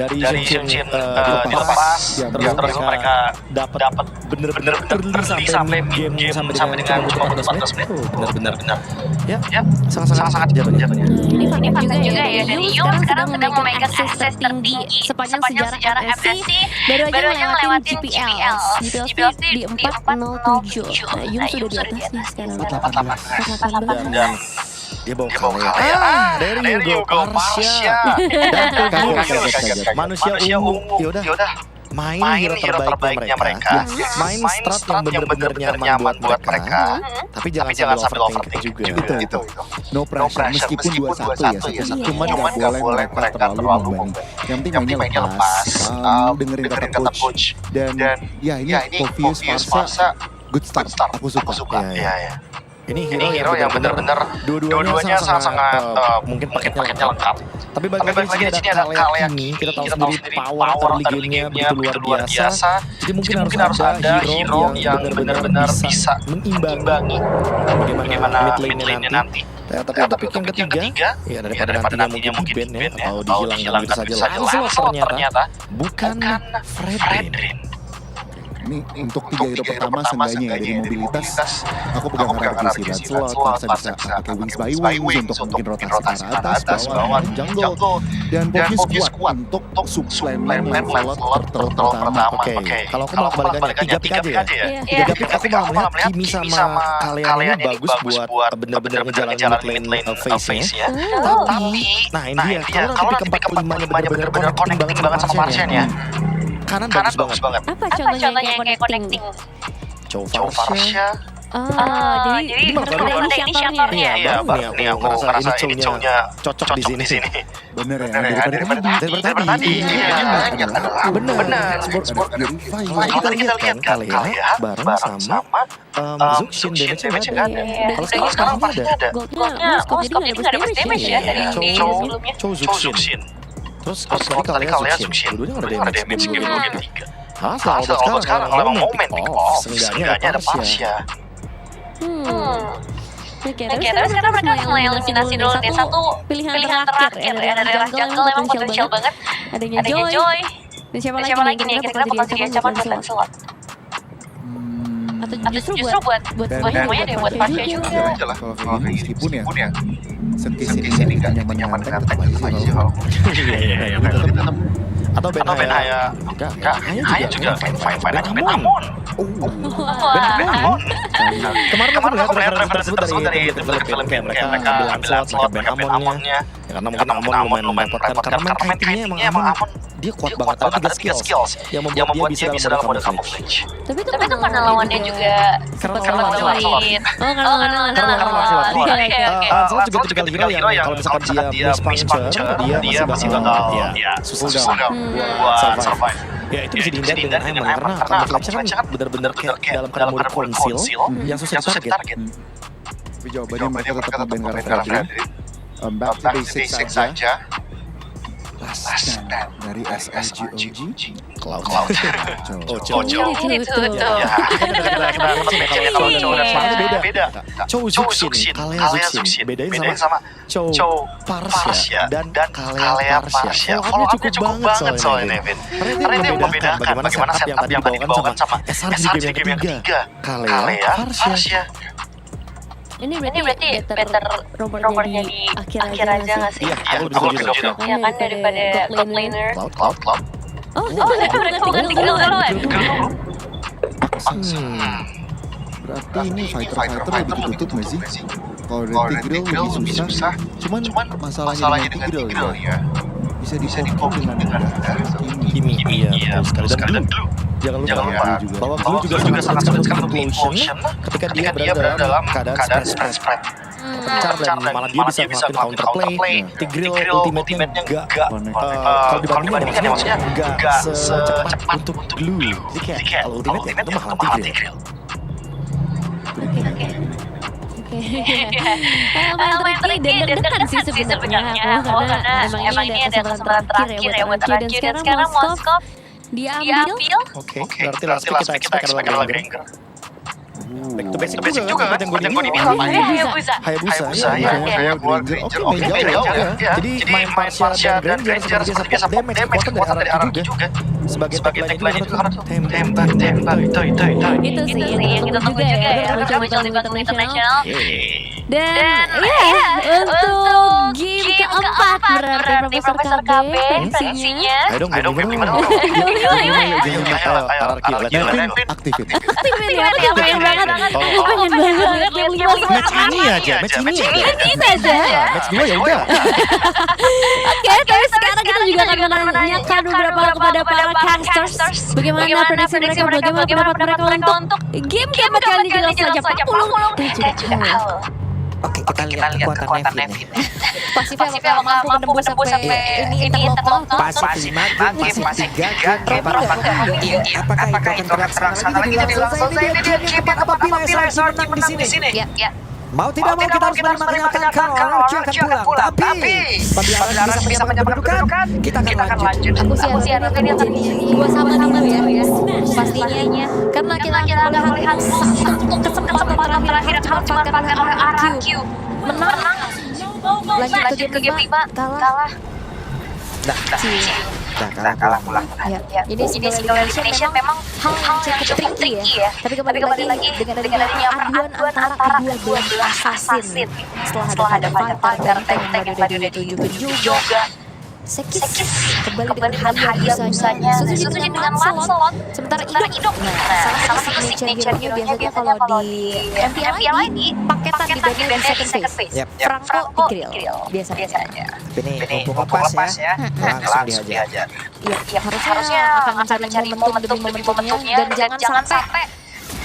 dari Shin dilepas, terus mereka dapat bener-bener early sampai game sampai dengan cuma 14 menit. Bener-bener ya sangat-sangat jatuhnya. Ini fakta juga ya, dan Yu sekarang sedang memegang akses tertinggi sepanjang sejarah MFC, baru aja ngelewatin GPL di 407. Nah, Yu sudah di atasnya sekarang. 418. Dan dia bawa kalah dari Hugo Pasha dan manusia ungu. Yaudah main hero terbaiknya mereka, main strat yang bener-bener nyaman buat mereka, tapi jangan sampai overthink juga. Itu. No pressure, meskipun 2-1 ya, cuman gak boleh mereka terlalu membebani. Yang penting mainnya lepas, dengerin kata coach, dan ya ini Povius Farsa good start, aku suka. Ini hero yang benar-benar dua-duanya sangat mungkin paketnya lengkap. Tapi balik lagi di sini ada Kalea ini, kita tahu sendiri power early game-nya begitu luar biasa. Jadi mungkin harus ada hero yang benar-benar bisa mengimbangi bagaimana mid lane-nya nanti. Tapi pick yang ketiga, ya daripada nantinya mungkin ban ya, atau dihilangkan begitu saja langsung ternyata bukan Fredrin. Ini untuk 3 hero pertama seenggaknya ya, dari mobilitas aku pegang harap di sini slot, Farsa bisa pakai wings by wings untuk mungkin rotasi ke atas, bawah, jungle, dan Povius kuat untuk supplement slot terutama. Oke, kalau aku malah kebalikannya 3 pick aja ya. 3 pick aku malah melihat Kimi sama Kalea ini bagus buat bener-bener ngejalanin mid lane face-nya. Tapi, nah ini dia, kalau nanti pick keempat kelimanya bener-bener connecting banget sama Martian-nya. Kanan bagus banget. Apa contohnya yang kayak connecting? Chow Farsha. Jadi baru ada inisiatornya. Iya, baru nih aku ngerasa ini Chow-nya cocok di sini. Bener ya, daripada tadi. Bener. Kita lihat kan Kalea bareng sama Zuxin, damage-nya nggak ada. Kalau sekarang pastinya ada. Goldnya jadi nggak ada damage ya dari sebelumnya. Chow Zuxin. Terus tadi Kalea Zuxin, dua-duanya nggak ada damage game 3. Kalau sekarang memang mau pick off, seenggaknya ada Pasha. Oke, tapi sekarang mereka mulai eliminasi dulu nih satu pilihan terakhir ya dari arah jungle emang potensial banget. Adanya Joy. Dan siapa lagi nih yang kira-kira bakal jadi ancaman buat Lancelot? Atau justru buat semuanya deh, buat Pasha juga. Kalau kayak gini meskipun ya sini gak nyaman dengan tetap aja Iya. Atau Ben Haya juga fine aja. Ben Amon. Kemarin aku melihat referensi tersebut dari film kayak mereka ambil slot Ben Amonnya. Karena mungkin Amon lumayan merepotkan karena main kaitingnya emang Amon dia kuat banget, ada 3 skills yang membuat dia bisa dalam mode camouflage. Tapi itu karena lawannya juga sempat sulit. Karena lawan. Lancelot juga tipikal hero yang kalau misalkan dia miss puncture, dia masih bakal susah buat survive. Ya itu bisa dihindari dengan Aiman karena camouflage kan benar-benar kayak dalam keadaan mode conceal yang susah ditarget. Tapi jawabannya mereka tetap nge-ban karena Fredrin. Back to basics saja. Last stand dari SLGOG Cloud. Itu. Beda. Chow Zuxin, Kalea Zuxin. Bedain sama Chow Farsha dan Kalea Farsha. Follow-up-nya cukup banget soalnya Nevin. Karena dia membedakan bagaimana setup yang tadi dibawakan sama SRG di game yang ketiga. Kalea Farsha. Ini berarti better rompernya di akhir aja nggak sih? Iya, aku lebih setuju dong. Ya kan daripada top laner. Cloud. Mereka tinggal dulu. Berarti ini fighter lebih ditutup nggak sih? Kalau dari Tigreal lebih susah. Cuman masalahnya dengan Tigreal ya bisa di-copy dengan Kimi. Iya, sekali dan jangan lupa bahwa Blue juga sangat sekali untuk implosion ketika dia berada dalam keadaan spread. Pecah dan malah dia bisa ngelakuin counterplay. Tigreal ultimate-nya enggak kalau dibandingin maksudnya enggak secepat untuk Blue. Jadi kayak kalau ultimate ya itu mahal Tigreal. Emang tricky dan deg-degan sih sebenarnya karena emang ini ada kesempatan terakhir ya buat Araki dan sekarang Moskov diambil. Oke, berarti last pick kita expect adalah Granger. Back to basic Basic juga kan seperti yang gue dibilang. dibilang. Hayabusa. Hayabusa. Hayabusa, Ya. kayak buat Ranger. Ranger. Oke, main jauh ya. ya. Jadi main Parsia dan Granger seperti biasa pop damage kekuatan dari hierarki juga. Sebagai tagline itu harus tembak. Itu sih yang kita tunggu juga ya muncul di Battle International. Dan ya untuk game keempat berarti Profesor KB seksinya. Ayo dong, gimana? Hierarki. Nevin aktifin. Aktifin ya, aku pengen banget. Aku pengen banget lihat game 5 Match ini aja, match ini aja. ini saja. Match 2 ya udah. Oke, tapi sekarang kita juga akan menanyakan beberapa kepada para casters bagaimana prediksi mereka, bagaimana pendapat mereka untuk game keempat kali ini jelas saja 40 dan juga halo. Oke, kita lihat kekuatan Nevin. Pasifnya bakal mampu menembus sampai ini interlokal. Pasif 5 game, pasif 3 game. Apakah itu akan terlaksana lagi jadi langsung selesai ini dia game yang apabila SRG menang di sini. Ya. Mau tidak mau kita harus menerima kalau Archie akan pulang. Tapi apabila Archie bisa menyamakan kedudukan, kita akan lanjut. Aku sih harapkan dia akan dua sama dulu ya. Pastinya karena kita melihat satu kesempatan terakhir yang harus dimanfaatkan oleh RRQ. Menang. Lanjut ke game 5 kalah. Kalah pulang. Ya. Ini single elimination memang hal yang cukup tricky ya. Tapi kembali lagi dengan adanya aduan antara kedua belah assassin. Setelah ada fighter dan tank yang baru ditunjukin juga. Sekis kembali dengan Hayabusanya sesuai dengan Lancelot. Sementara Idok salah satu signature hero-nya biasanya kalau di MPL ini paketan di band second phase. Franco di grill biasanya. Ini mumpung lepas ya, langsung dihajar. Ya harusnya akan mencari momentum demi momentumnya dan jangan sampai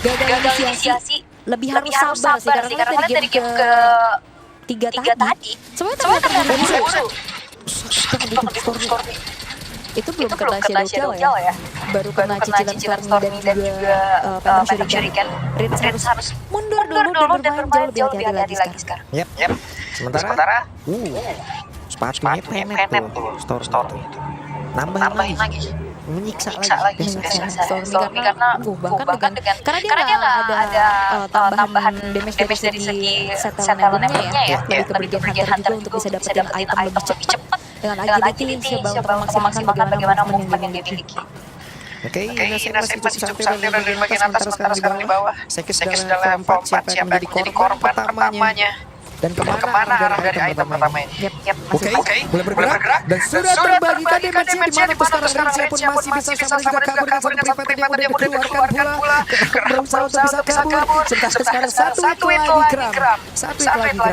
gagal inisiasi. Lebih harus sabar sih karena dari game ke 3 tadi semuanya terlihat itu belum kena Shadow Claw ya. Baru kena cicilan Stormy dan juga Phantom Shuriken. Rins harus mundur dulu dan bermain jauh lebih hati-hati lagi sekarang. Yep. Sementara sepatunya penet tuh Stormy itu. Nambahin lagi. Menyiksa lagi Stormy karena bahkan dengan karena dia nggak ada tambahan damage dari segi settlement-nya ya. Lebih ke bagian hunter juga untuk bisa dapetin item lebih cepat dengan agility coba untuk memaksimalkan bagaimana movement yang dia miliki. Oke, Nasib masih cukup santai dari bagian atas sekarang di bawah. Sekis dalam form 4 siapa yang menjadi korban pertamanya. Dan kemana arah dari item pertama ini? Oke, mulai bergerak dan sudah terbagikan damage-nya di mana sekarang Rincia pun masih bisa sama juga kabur dengan satu private yang udah dikeluarkan pula. Berusaha untuk bisa kabur. Sekarang satu itu lagi Kram. Satu Stormy.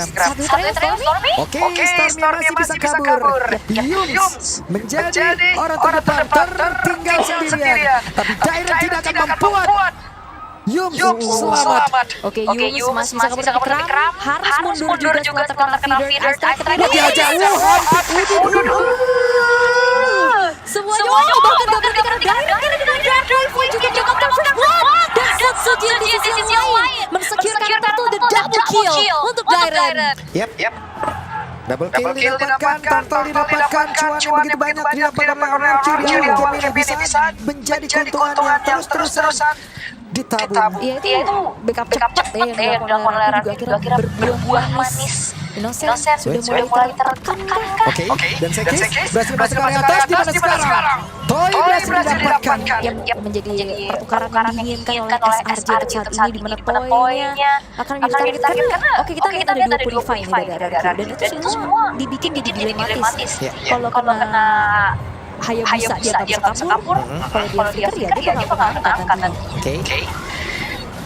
Oke, Stormy masih bisa kabur. Yums menjadi orang terdepan tertinggal sendirian. Tapi Dairen tidak akan membuat Yums selamat. Oke, Yums masih bisa kabur dari Kram. Harus mundur juga setelah terkena feeder. Diajak. Semuanya bahkan gak berarti karena Dairen dengan drive juga dan Satsuji di sisi lain mensecure kartu the double kill untuk Dairen. Yep. Double kill didapatkan, total didapatkan, cuan yang begitu banyak didapatkan oleh Archie. Game ini bisa menjadi keuntungan yang terus-terusan ditabung. Ya itu backup cepat ya yang dilakukan oleh Archie juga akhirnya berbuah manis. Innocent sudah mulai tertekan. Oke, dan Sekis berhasil masuk ke atas di mana sekarang? Toy berhasil didapatkan. Yang menjadi pertukaran yang diinginkan oleh SRJ untuk saat ini di mana Toy-nya akan ditargetkan. Oke, kita lihat ada 2 purify ini dari Archie dan itu semua dibikin jadi dilematis. Kalau kena Hayabusa dia nggak bisa kabur. Kalau dia flicker ya dia bakal angkat nanti. Oke.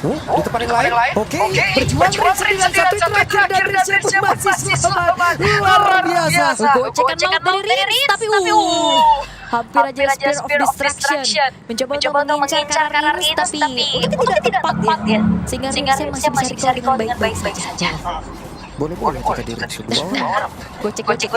Di tempat yang lain. Oke, berjuang dengan satu terakhir dan Rincia pun masih selamat. Luar biasa. Gocekan maut dari Rins tapi hampir aja Spear of Distraction mencoba untuk mengincar kanan Rins tapi mungkin tidak tepat ya. Sehingga Rinsnya masih bisa recall dengan baik-baik saja. Boleh kita direct dua orang. Gocek. Oke.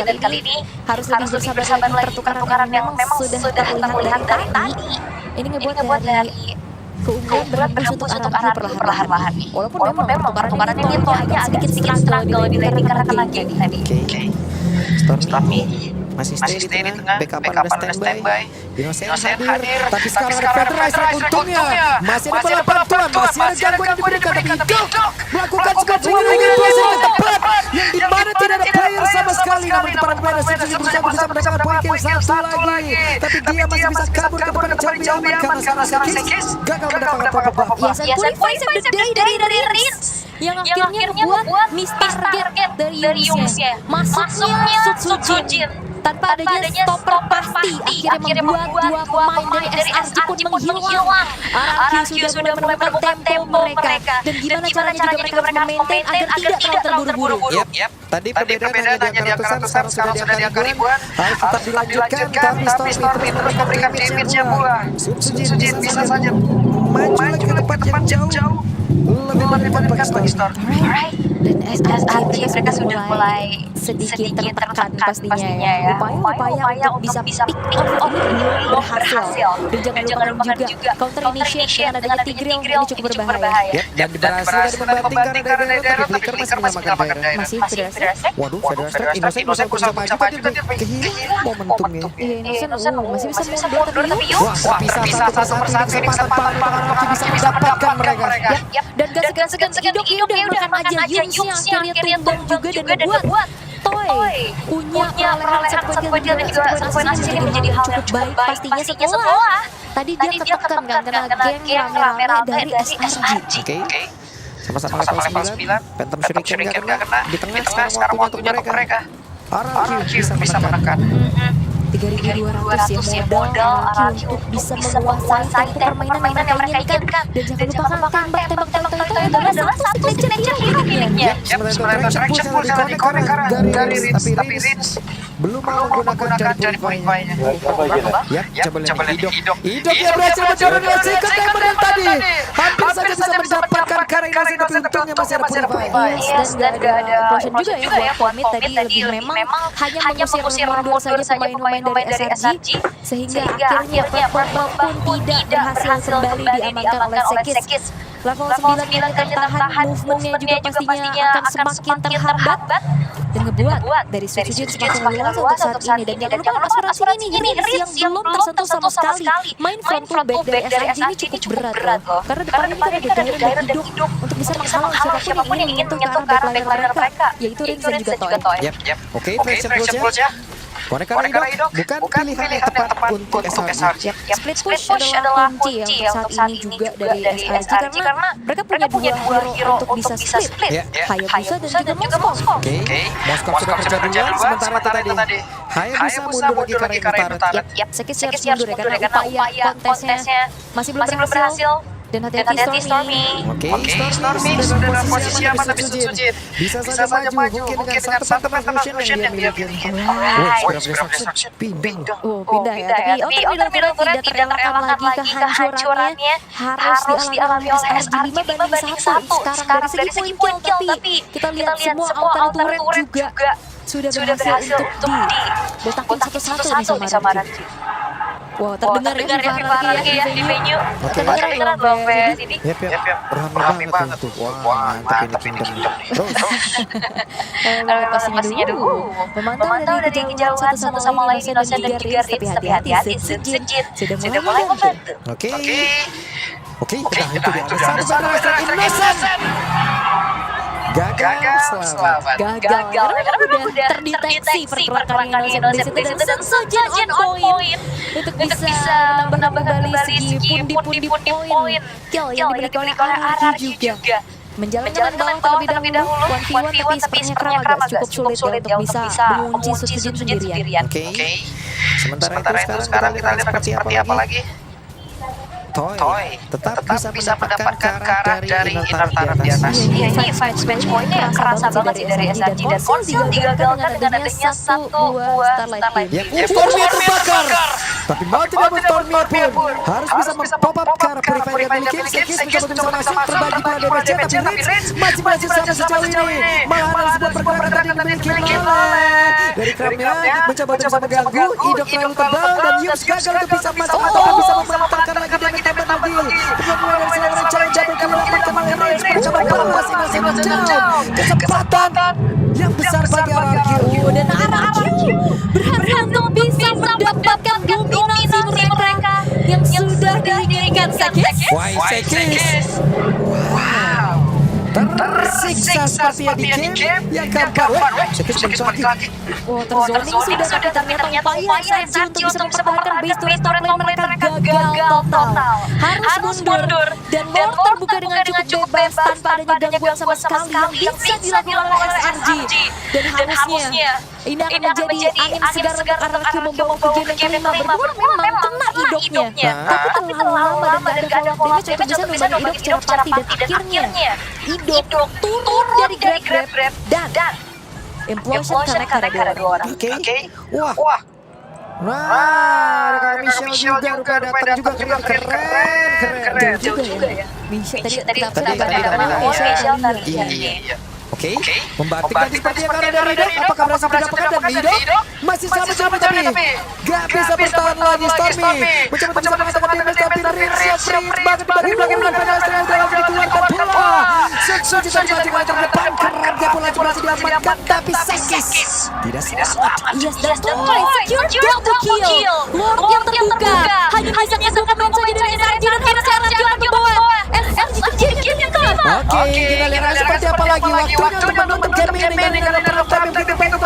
Dan kali ini harus lebih bersabar lagi pertukaran yang memang sudah terlihat dari tadi. Ini ngebuat dari keunggulan berhembus untuk RRQ perlahan-lahan nih. Walaupun memang pertukarannya dia tuh hanya sedikit struggle di laning karena kena game tadi. Stormy Masih stay di tengah, backupan udah standby. Innocent hadir, tapi sekarang ada Federizer untungnya. Masih ada bola bantuan, masih ada gangguan yang diberikan, tapi Dok melakukan sebuah swinging yang tepat, yang dimana tidak ada player sama sekali. Namun di depan pemain Suzuki berusaha mendapatkan poin kill satu lagi, tapi dia masih bisa kabur ke depan jauh karena sekarang Sekis gagal mendapatkan apa-apa. Biasanya poin of the day dari Rins yang akhirnya membuat miss target dari Yungsnya. Masuknya Sutsujin tanpa adanya stopper pasti akhirnya membuat dua pemain dari SRG pun menghilang. RRQ sudah mulai menemukan tempo mereka, dan gimana caranya juga mereka harus memaintain agar tidak terlalu terburu-buru. Tadi perbedaan hanya di angka ratusan, sekarang sudah di angka ribuan. Harus tetap dilanjutkan, tapi Stormy terus memberikan damage-nya pula. Sutsujin bisa saja maju lagi ke depan yang jauh, lebih mendekat bagi Stormy. Dan SRG mereka sudah mulai sedikit tertekan pastinya ya. Upaya-upaya untuk bisa pick off belum berhasil. Dan jangan lupa juga counter initiate dengan adanya Tigreal ini cukup berbahaya. Dan berhasil membanting karena Daerah, tapi Flicker masih menyelamatkan Daerah. Masih Federaster. Waduh, Federaster Innocent bisa maju, tapi kehilangan momentumnya. Iya, Innocent masih bisa mundur, tapi Wah, terpisah satu persatu, kesempatan para bisa mendapatkan mereka. Dan gak segan-segan Idok udah makan aja Yungsnya akhirnya tumbang juga dan membuat Toy punya perolehan satu poin dan juga satu poin assist ini menjadi hal yang cukup baik pastinya setelah tadi dia ketekan kan karena geng rame-rame dari SRG. Oke. Sama-sama level 9, Phantom Shuriken gak kena. Di tengah sekarang waktunya untuk mereka. RRQ bisa menekan. 3.200 ya modal RRQ untuk bisa menguasai tempo permainan yang mereka inginkan. Dan jangan lupa tembak itu adalah satu signature hero miliknya. Sementara Traction Pulse yang dikorek dari Rins, tapi Rins belum mau menggunakan jari purify-nya. Ya, coba lihat Idok yang berhasil mencoba dengan second diamond tadi. Hampir saja bisa mendapatkan karena Innocent, tapi untungnya masih ada purify. Dan gak ada implosion juga ya buat Pomit tadi memang hanya mengusir mundur saja pemain-pemain dari SRG sehingga akhirnya Purple pun tidak berhasil kembali diamankan oleh Sekis. Level 9 yang tertahan, movementnya juga pastinya akan semakin terhambat dan ngebuat dari Sutsujin semakin leluasa untuk saat ini. Dan jangan lupa aspirasi ini Rins yang belum tersentuh sama sekali. Main front to back dari SRG ini cukup berat loh, karena depannya kan ada Daerah dan Idok untuk bisa menghalang siapapun yang ingin menyentuh ke arah backline mereka, yaitu Rins dan juga Toy. Oke, Traction Pulse-nya Konekara Idok bukan pilihan yang tepat untuk SRG. Split push adalah kunci ya untuk saat ini juga dari SRG karena mereka punya dua hero untuk bisa split, Hayabusa dan juga Moskov. Oke, Moskov sudah kerja duluan, sementara itu tadi Hayabusa mundur lagi karena Intaret. Sekis mundur ya karena upaya kontesnya masih belum berhasil. Dan hati-hati Stormy. Oke, Stormy sudah dalam posisi aman tapi Sutsujin bisa saja maju mungkin dengan satu Phantom Fusion yang dia miliki. Pindah. Pindah ya. Tapi Middle tidak terelakkan lagi kehancurannya harus dialami SRG 5-1 sekarang dari segi poin kill. Tapi kita lihat semua alternate turret juga sudah berhasil untuk dibetakin satu-satu nih sama RRQ. Wow, terdengar ya Farki ya di venue. Kedengeran loh ini. Rame banget tuh. Wah, mantap ini Kingdom. Pastinya dulu. Memantau dari kejauhan satu sama lain Innocent dan juga Rins, tapi hati-hati Sutsujin sudah mulai membantu. Oke, udah itu dia. Satu Innocent. Gagal selamat. Gagal karena udah terdeteksi pergerakan Innocent di situ dan Sutsujin on point untuk bisa menambah kembali segi pundi-pundi poin kill yang dimiliki oleh RRQ juga. Menjalankan bawah terlebih dahulu 1v1 tapi sepertinya agak cukup sulit ya untuk bisa mengunci Sutsujin sendirian. Oke. Sementara itu sekarang kita lihat seperti apa lagi. Toy tetap bisa mendapatkan karat dari Intaret di atas. Iya, ini fight match point-nya kerasa banget sih dari SRG dan Konsil digagalkan dengan adanya satu buah Starlight Beam. Stormy terbakar. Tapi mau tidak mau Stormy pun harus bisa mem-pop up ke arah Purifier yang dimiliki. Sekis mencoba untuk bisa masuk, terbagi pula damage, tapi Ritz masih berhasil sampai sejauh ini. Malah ada sebuah pergerakan tadi yang dimiliki Lale. Dari Kramnya mencoba untuk bisa mengganggu, Idok terlalu tebal dan Yus gagal untuk bisa masuk atau bisa memanfaatkan lagi damage tempat lagi. Penyebuah dari serangan Challenge Double Kill dapatkan oleh Ritz. Mencoba balas masing-masing down. Kesempatan yang besar bagi RRQ dan RRQ berhasil untuk bisa mendapatkan dominasi mereka yang sudah didirikan Sekis. Why Sekis? Wow, tersiksa sepertinya di game yang keempat. Sekis muncul lagi. Oh, terzoning sudah ternyata upaya Sanji untuk bisa mempertahankan base turret lane mereka gagal total. Harus mundur dan Lord terbuka dengan cukup bebas tanpa adanya gangguan sama sekali yang bisa dilakukan oleh SRG. Dan harusnya ini akan menjadi angin segar untuk RRQ membawa ke game yang kelima. Berbuat memang kena idoknya, tapi terlalu lama dan gak ada damage untuk bisa membagi idok secara party. Dan akhirnya idok turun dari grab dan implosion karena ada 2 orang. Oke. Wah. Nah, ada Michelle juga datang juga keren. Jauh juga ya. Michelle tadi Michelle tadi. Oke, membanting tadi seperti yang ada dari Idok. Apakah berhasil mendapatkan dan Idok masih sama tapi gak bisa bertahan lagi. Stormy mencoba bisa mengatakan damage tapi Ritz yang free banget di belakang Astral dalam dikeluarkan pula. Suci tadi maju terdepan keren dia pula berhasil diamankan tapi Sekis tidak selamat. Yes, dan secure double kill. Lord yang terbuka hanya bisa menentukan saja dengan SRG dan harus SRG untuk membawa SRG jadi game yang kalah. Oke, kita lihat seperti apa lagi waktunya untuk menutup game ini dengan penonton yang begitu